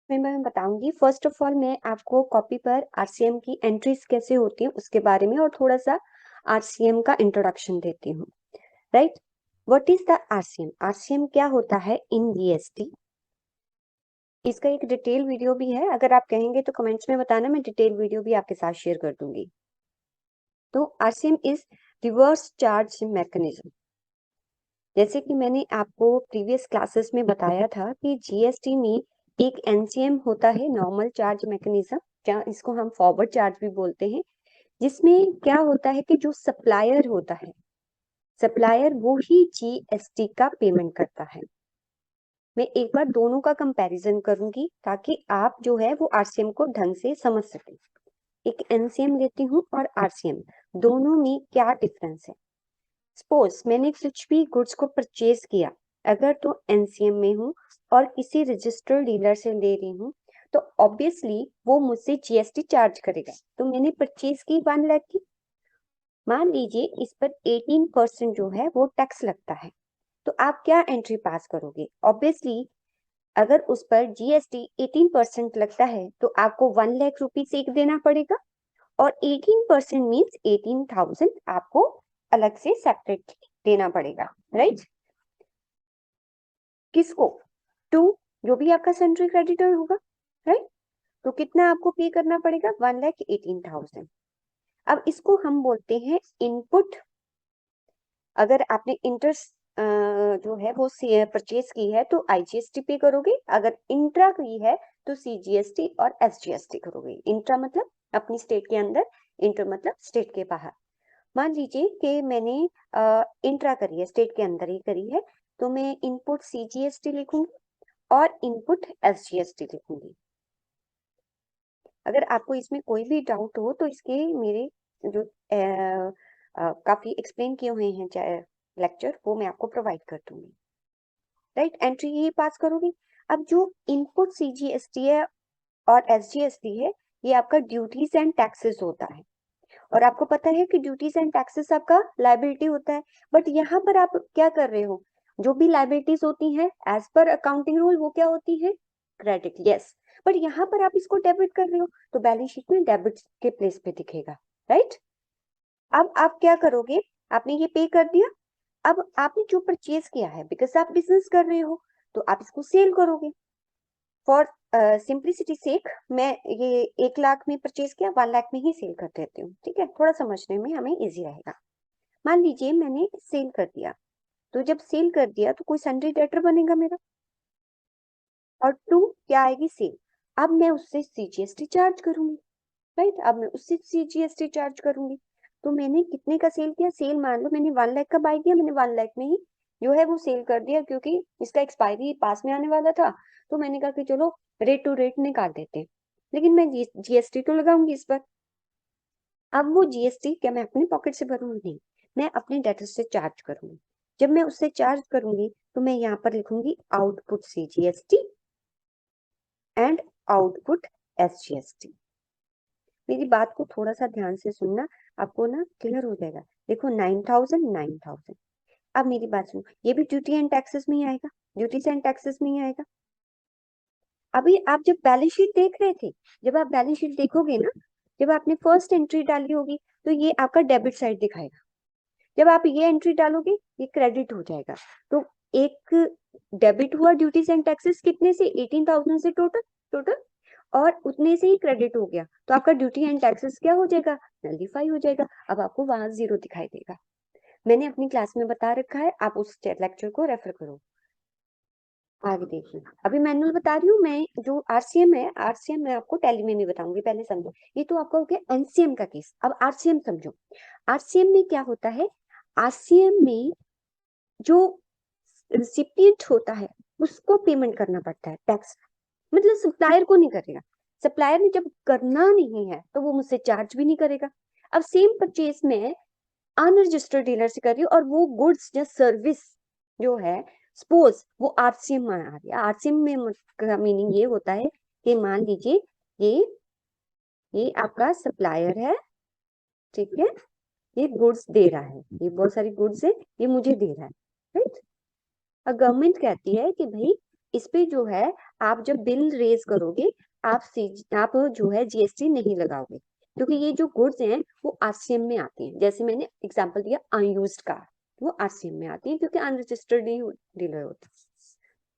मैं बताऊंगी। First of all मैं आपको कॉपी पर आरसीएम की एंट्रीज कैसे होती हैं उसके बारे में और थोड़ा सा आरसीएम का इंट्रोडक्शन देती हूँ। Right, what is the RCM? RCM क्या होता है इन जीएसटी? इसका एक डिटेल वीडियो भी है, अगर आप कहेंगे तो कमेंट्स में बताना, मैं डिटेल वीडियो भी आपके साथ शेयर कर दूंगी। तो RCM is reverse charge mechanism. जैसे कि मैंने आपको प्रीवियस क्लासेस में बताया था कि जीएसटी में एक एनसीएम होता है, नॉर्मल चार्ज मैकेनिज्म, जहाँ इसको हम फॉरवर्ड चार्ज भी बोलते हैं, जिसमें क्या होता है कि जो सप्लायर होता है, सप्लायर वो ही जीएसटी का पेमेंट करता है। मैं एक बार दोनों का कंपैरिजन करूंगी ताकि आप जो है वो आरसीएम को ढंग से समझ सकें। एक एनसीएम लेती हूँ और आरसीएम, दोनों में क्या डिफरेंस है? सपोज मैंने कुछ भी गुड्स को परचेज किया, अगर तो एनसीएम में हूँ और किसी रजिस्टर्ड डीलर से ले रही हूँ, तो ऑब्वियसली वो मुझसे जीएसटी चार्ज करेगा। तो मैंने परचेज की 1 लाख की, मान लीजिए इस पर 18% जो है वो टैक्स लगता है, तो आप क्या एंट्री पास करोगे? ऑब्वियसली अगर उस पर जीएसटी 18% लगता है तो आपको 1 लाख रुपीज एक देना पड़ेगा, और 18% मीन्स 18,000 आपको अलग से सेपरेट देना पड़ेगा। राइट, किसको? टू जो भी आपका सेंट्रल क्रेडिटर होगा। राइट, तो कितना आपको पे करना पड़ेगा? 1,18,000। अब इसको हम बोलते हैं इनपुट। अगर आपने इंटरेस्ट जो है वो परचेज की है तो आईजीएसटी पे करोगे, अगर इंट्रा की है तो सीजीएसटी और एसजीएसटी करोगे। इंट्रा मतलब अपनी स्टेट के अंदर, इंटर मतलब स्टेट के बाहर। मान लीजिए कि मैंने इंट्रा करी है, स्टेट के अंदर ही करी है, तो मैं इनपुट सीजीएसटी लिखूंगी और इनपुट एसजीएसटी लिखूंगी। अगर आपको इसमें कोई भी डाउट हो तो इसके मेरे जो काफी एक्सप्लेन किए हुए हैं लेक्चर, वो मैं आपको प्रोवाइड कर दूंगी। राइट, एंट्री यही पास करोगे। अब जो इनपुट सीजीएसटी है और एसजीएसटी है, ये आपका ड्यूटीज एंड टैक्सेस होता है, और आपको पता है कि ड्यूटीज एंड टैक्सेस आपका लायबिलिटी होता है। बट यहाँ पर आप क्या कर रहे हो? जो भी लायबिलिटीज होती हैं एज पर अकाउंटिंग रूल, वो क्या होती है? क्रेडिट। यस, बट यहाँ पर आप इसको डेबिट कर रहे हो, तो बैलेंस शीट में डेबिट के प्लेस पे दिखेगा। राइट, अब आप क्या करोगे? आपने ये पे कर दिया, अब आपने जो परचेज किया है, बिकॉज आप बिजनेस कर रहे हो, तो आप इसको सेल करोगे। फॉर सिंप्लिसिटी सेक मैं ये 1 लाख में परचेज किया, 1 लाख में ही सेल कर देती हूँ। ठीक है, थोड़ा समझने में हमें इजी रहेगा। मान लीजिए मैंने सेल कर दिया, तो जब सेल कर दिया तो कोई सन्ड्री डेटर बनेगा मेरा, और टू क्या आएगी? सेल। अब मैं उससे सीजीएसटी चार्ज करूंगी। राइट, अब मैं उससे सीजीएसटी चार्ज करूंगी। तो मैंने कितने का सेल किया? सेल मान लो मैंने 1 लाख का बाय किया, मैंने 1 लाख में ही जो है वो सेल कर दिया, क्योंकि इसका एक्सपायरी पास में आने वाला था, तो मैंने कहा कि चलो रेट टू रेट निकाल देते हैं, लेकिन मैं जीएसटी तो लगाऊंगी इस पर। अब वो जीएसटी क्या मैं अपने पॉकेट से भरूंगी? नहीं, मैं अपने डेटर से चार्ज करूंगी। जब मैं उससे चार्ज करूंगी तो मैं यहाँ पर लिखूंगी output CGST and output SGST. मेरी बात को थोड़ा सा ध्यान से सुनना, आपको ना क्लियर हो जाएगा। देखो 9,000 9,000। अब मेरी बात सुनो, ये भी ड्यूटी एंड टैक्सेस में ही आएगा, ड्यूटीज एंड टैक्सेस में ही आएगा। अभी आप जब बैलेंस शीट देख रहे थे, जब आप बैलेंस शीट देखोगे ना, जब आपने फर्स्ट एंट्री डाली होगी तो ये आपका डेबिट साइड दिखाएगा, जब आप ये एंट्री डालोगे ये क्रेडिट हो जाएगा। तो एक डेबिट हुआ ड्यूटीज एंड टैक्सेस कितने से? 18,000 से टोटल टोटल, और उतने से ही क्रेडिट हो गया, तो आपका ड्यूटी एंड टैक्सेस क्या हो जाएगा? नलिफाई हो जाएगा। अब आपको वहां जीरो दिखाई देगा। मैंने अपनी क्लास में बता रखा है, आप उस लेक्चर को रेफर करो। आगे देखिए, अभी मैनुअल बता रही हूँ मैं। जो आरसीएम है, आरसीएम मैं आपको टैली में भी बताऊंगी, पहले समझो। ये तो आपका हो गया एनसीएम का केस, अब आरसीएम समझो। आरसीएम में क्या होता है? आरसीएम में जो रिसिपिएंट होता है उसको पेमेंट करना पड़ता है टैक्स, मतलब सप्लायर को नहीं करेगा। सप्लायर ने जब करना नहीं है तो वो मुझसे चार्ज भी नहीं करेगा। अब सेम परचेज में अनरजिस्टर्ड डीलर से कर रही हूँ, और वो गुड्स या सर्विस जो है, सपोज वो आरसीएम में आ रही है। आरसीएम में का मीनिंग ये होता है कि मान लीजिए ये आपका सप्लायर है, ठीक है, ये गुड्स दे रहा है, ये बहुत सारी गुड्स है, ये मुझे दे रहा है। राइट, और गवर्नमेंट कहती है कि भाई इस पे जो है आप जब बिल रेज करोगे आप जो है जीएसटी नहीं लगाओगे, क्योंकि ये जो गुड्स हैं वो आरसीएम में आती हैं। जैसे मैंने एग्जांपल दिया अनयूज्ड कार, वो आरसीएम में आती है क्योंकि अनरजिस्टर्ड ही डीलर होता है।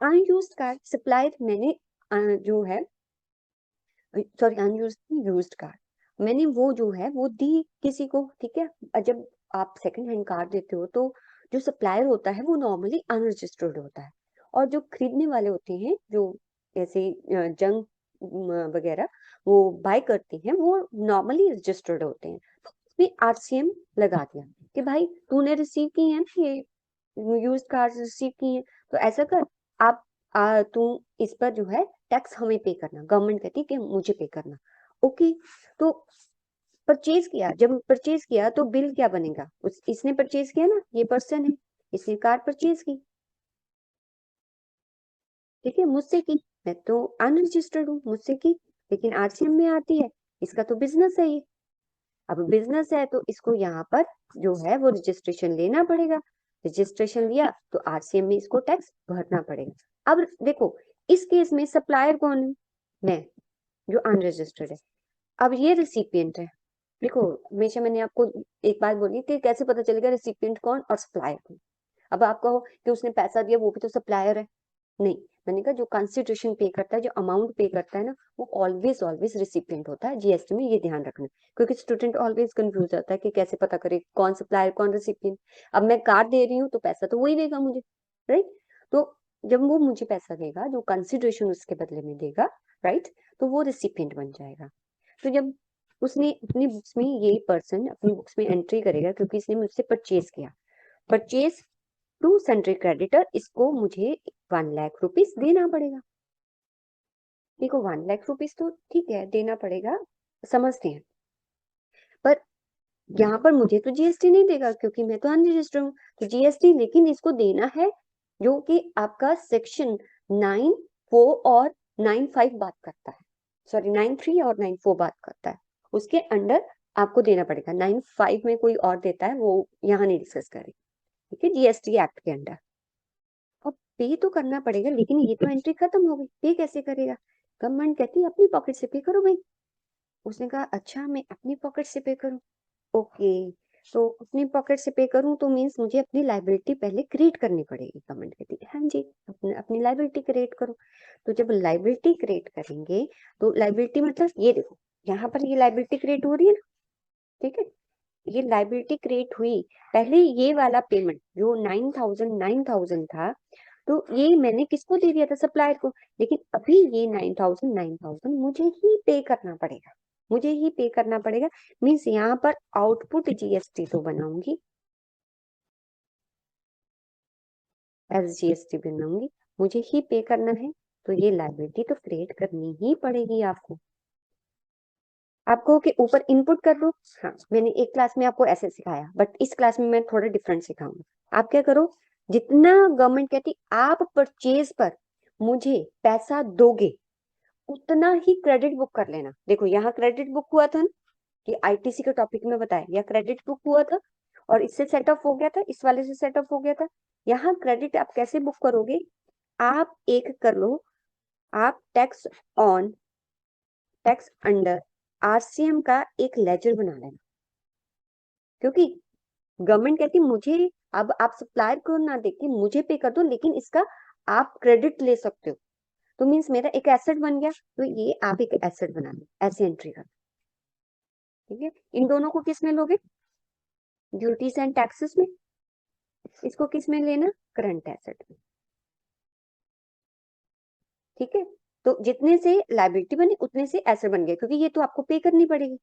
अनयूज्ड कार सप्लायर मैंने जो है सॉरी अनयूज्ड यूज्ड कार मैंने वो जो है वो दी किसी को, ठीक है। जब आप सेकंड हैंड कार देते हो तो जो सप्लायर होता है वो नॉर्मली अनरजिस्टर्ड होता है, और जो खरीदने वाले होते हैं जो ऐसे जंग वगैरह वो बाय करते हैं वो नॉर्मली रजिस्टर्ड होते हैं। तो उसमें आरसीएम लगा दिया कि भाई तूने रिसीव की है ना ये यूज्ड कार रिसीव की है, तो ऐसा कर आप तू इस पर जो है टैक्स हमें पे करना, गवर्नमेंट कहती है कि मुझे पे करना। ओके, तो परचेज किया, जब परचेज किया तो बिल क्या बनेगा, इसने परचेज किया ना, ये पर्सन है, इसने कार परचेज की, ठीक है, मुझसे की, मैं तो अनरजिस्टर्ड हूँ, मुझसे की, लेकिन आरसीएम में आती है, इसका तो बिजनेस है ये। अब बिजनेस है तो इसको यहाँ पर जो है वो रजिस्ट्रेशन लेना पड़ेगा, रजिस्ट्रेशन लिया तो आरसीएम में इसको टैक्स भरना पड़ेगा। अब देखो इस केस में सप्लायर कौन है, मैं जो अनरजिस्टर्ड है। अब ये रिसिपिएंट है, देखो हमेशा मैंने आपको एक बात बोली कि कैसे पता चलेगा रिसिपिएंट कौन और सप्लायर कौन। अब आप कहो कि उसने पैसा दिया वो भी तो सप्लायर है, नहीं, मैंने कहा जो कॉन्स्टिट्यूशन पे करता है, जो अमाउंट पे करता है ना, वो ऑलवेज ऑलवेज रिसिपिएंट होता है जीएसटी में, ये ध्यान रखना। क्योंकि स्टूडेंट ऑलवेज कंफ्यूज होता है कि कैसे पता करे कौन सप्लायर कौन रिसिपिएंट। अब मैं कार दे रही हूँ तो पैसा तो वही देगा मुझे, राइट। तो जब वो मुझे पैसा देगा, जो कंसिडरेशन उसके बदले में देगा, राइट, तो वो रिसिपिएंट बन जाएगा। तो जब उसने अपनी बुक्स में, ये पर्सन अपनी बुक्स में एंट्री करेगा क्योंकि इसने मुझसे परचेज किया, परचेज टू सन्ड्री क्रेडिटर, इसको मुझे 1 लाख रुपीज देना पड़ेगा। देखो 1 लाख रुपीज तो ठीक है देना पड़ेगा, समझते हैं, पर यहाँ पर मुझे तो जीएसटी नहीं देगा क्योंकि मैं तो अनरजिस्टर्ड हूँ, तो जीएसटी लेकिन इसको देना है, जो कि आपका सेक्शन 9(4) और 9(5) बात करता है, सॉरी 9(3) और 9(4) बात करता है, उसके अंडर आपको देना पड़ेगा। 9(5) में कोई और देता है, वो यहाँ नहीं डिस्कस करें, ठीक है, जीएसटी एक्ट के अंडर। अब पे तो करना पड़ेगा, लेकिन ये तो एंट्री खत्म हो गई, पे कैसे करेगा। गवर्नमेंट कहती है अपनी पॉकेट से पे करो भाई। उसने कहा अच्छा मैं अपनी पॉकेट से पे करूं, ओके, तो अपनी पॉकेट से पे करूं तो मीन्स मुझे अपनी लाइबिलिटी पहले क्रिएट करनी पड़ेगी। गवर्नमेंट कहती है हाँ जी अपनी लाइबिलिटी क्रिएट करो। तो जब लाइबिलिटी क्रिएट करेंगे तो लाइबिलिटी मतलब ये देखो यहाँ पर ये लाइबिलिटी क्रिएट हो रही है ना, ठीक है, ये लाइबिलिटी क्रिएट हुई, पहले ये वाला पेमेंट जो 9,000 था, तो ये मैंने किसको दे दिया था, सप्लायर को, लेकिन अभी ये 9,000 मुझे ही पे करना पड़ेगा, मुझे ही पे करना पड़ेगा। मीन्स यहाँ पर आउटपुट जीएसटी तो बनाऊंगी, एस जीएसटी बनाऊंगी, मुझे ही पे करना है, तो ये लाइबिलिटी तो क्रिएट करनी ही पड़ेगी आपको। आपको कि ऊपर इनपुट कर दो, हाँ मैंने एक क्लास में आपको ऐसे सिखाया, बट इस क्लास में मैं थोड़ा डिफरेंट सिखाऊंगा। आप क्या करो, जितना गवर्नमेंट कहती आप परचेज पर मुझे पैसा दोगे उतना ही क्रेडिट बुक कर लेना। देखो यहाँ क्रेडिट बुक हुआ था ना, कि आईटीसी के टॉपिक में बताया, या क्रेडिट बुक हुआ था और इससे सेट ऑफ हो गया था, इस वाले से सेट ऑफ हो गया था। यहाँ क्रेडिट आप कैसे बुक करोगे, आप एक कर लो, आप tax on tax under RCM का एक लेजर बना लेना, क्योंकि गवर्नमेंट कहती मुझे, अब आप सप्लायर को ना देके मुझे पे कर दो, लेकिन इसका आप क्रेडिट ले सकते हो, तो मीन्स मेरा एक एसेट बन गया, तो ये आप एक एसेट बना लो, ऐसे एंट्री कर, ठीक है। इन दोनों को किस में लोगे, ड्यूटीज एंड टैक्सेस में, इसको किस में लेना, करंट एसेट में, ठीक है। तो जितने से लाइबिलिटी बनी उतने से एसेट बन गया, क्योंकि ये तो आपको पे करनी पड़ेगी।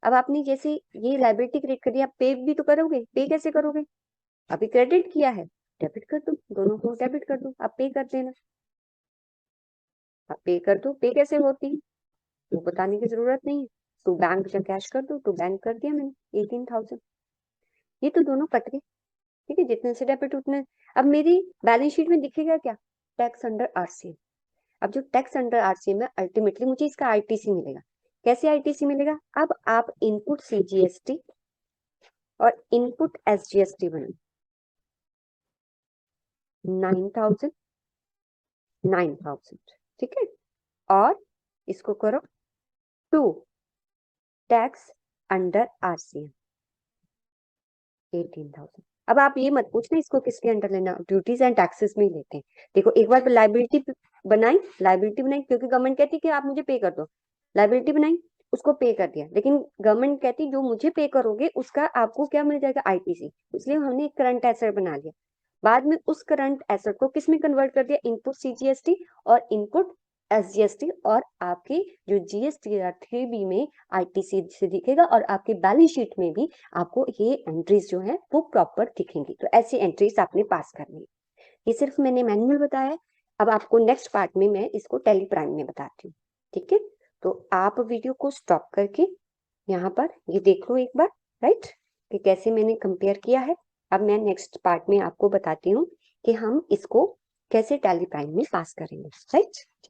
अब आपने जैसे ये लाइबिलिटी क्रिएट कर दी, आप पे भी तो करोगे, पे कैसे करोगे, अभी क्रेडिट किया है, डेबिट कर दो, दोनों को डेबिट कर दो, आप पे कर देना, आप पे कर दो, पे कैसे होती है वो बताने की जरूरत नहीं है, टू बैंक या कैश कर दो, टू बैंक कर दिया मैंने 18,000, ये तो दोनों कट गए, ठीक है, जितने से डेबिट उतने। अब मेरी बैलेंस शीट में दिखेगा क्या, टैक्स अंडर आरसीएम। अब जो टैक्स अंडर आरसीएम है अल्टीमेटली मुझे इसका आईटीसी मिलेगा, कैसे आईटीसी मिलेगा, अब आप इनपुट सीजीएसटी और इनपुट एसजीएसटी बना, 9,000 9,000, ठीक है। और इसको करो टू टैक्स अंडर आरसीएम 18,000। अब आप ये मत पूछना इसको किसके अंडर लेना, ड्यूटीज एंड टैक्सेस में ही लेते हैं। देखो एक बार लाइबिलिटी बनाई, क्योंकि गवर्नमेंट कहती कि आप मुझे पे कर दो, लाइबिलिटी बनाई, उसको पे कर दिया, लेकिन गवर्नमेंट कहती जो मुझे पे करोगे उसका आपको क्या मिल जाएगा, आईटीसी। इसलिए हमने एक करंट एसेट बना लिया। बाद में उस करंट एसेट को किस में कन्वर्ट कर दिया, इनपुट सीजीएसटी और इनपुट एसजीएसटी, और आपकी जो जीएसटी 3B में आईटीसी से दिखेगा, और आपकी बैलेंस शीट में भी आपको ये एंट्रीज जो है वो प्रॉपर दिखेंगी। तो ऐसी एंट्रीज आपने पास करनी है। ये सिर्फ मैंने मैनुअल बताया है। अब आपको नेक्स्ट पार्ट में मैं इसको टैली प्राइम में बताती हूँ। ठीक है, तो आप वीडियो को स्टॉप करके यहाँ पर ये देख लो एक बार, राइट, कि कैसे मैंने कंपेयर किया है। अब मैं नेक्स्ट पार्ट में आपको बताती हूँ कि हम इसको कैसे टैली प्राइम में पास करेंगे, राइट।